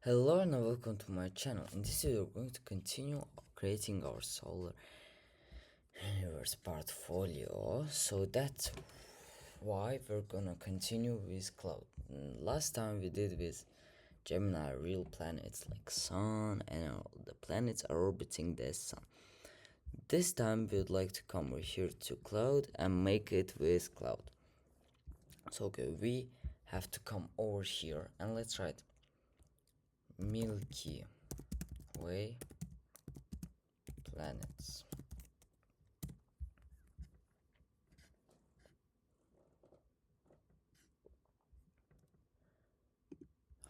Hello and welcome to my channel. In this video we're going to continue creating our solar universe portfolio. So that's why we're gonna continue with Claude. Last time we did with Gemini real planets like Sun, and all the planets are orbiting the Sun. This time we would like to come over here to Claude and make it with Claude. So okay, we have to come over here and let's write Milky Way planets.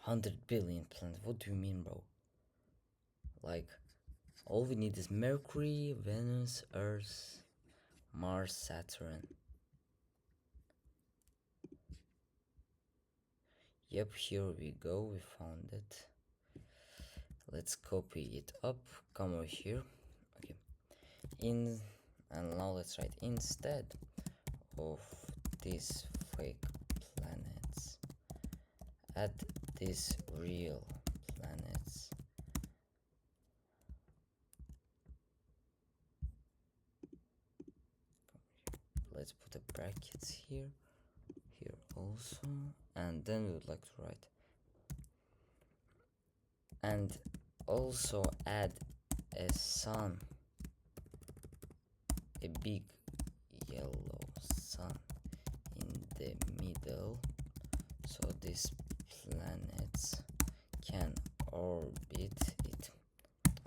Hundred billion planets. What do you mean, bro? Like, all we need is Mercury, Venus, Earth, Mars, Saturn. Yep, here we go. We found it. Let's copy it up. Come over here. Okay. And now let's write instead of these fake planets, add these real planets. Let's put the brackets here also, and then we would like to write and also add a sun, a big yellow sun in the middle, so these planets can orbit it.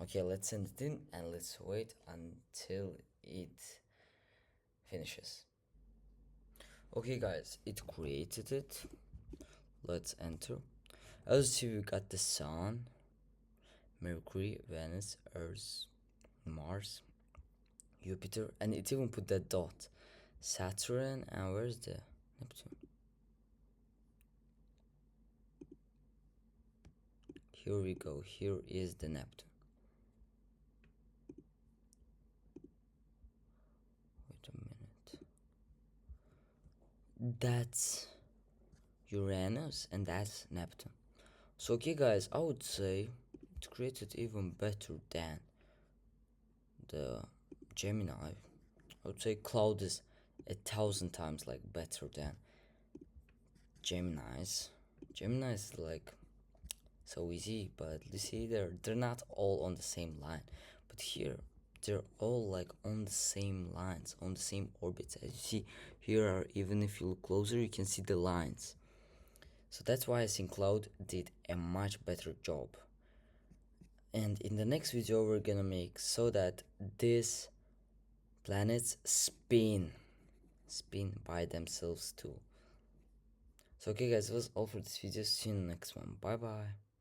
Okay, let's send it in and let's wait until it finishes. Okay guys, it created it. Let's enter. As you see, we got the Sun, Mercury, Venus, Earth, Mars, Jupiter, and it even put that dot. Saturn, and where's the Neptune? Here we go, here is the Neptune. Wait a minute. That's Uranus and that's Neptune. So okay guys, I would say it created even better than the Gemini. I would say Claude is 1,000 times like better than Gemini's. Gemini is like so easy, but you see they're not all on the same line, but here they're all like on the same lines, on the same orbits. As you see here, are even if you look closer you can see the lines. So that's why I think Claude did a much better job. And in the next video we're gonna make so that these planets spin by themselves too. So okay guys, that was all for this video. See you in the next one. Bye bye.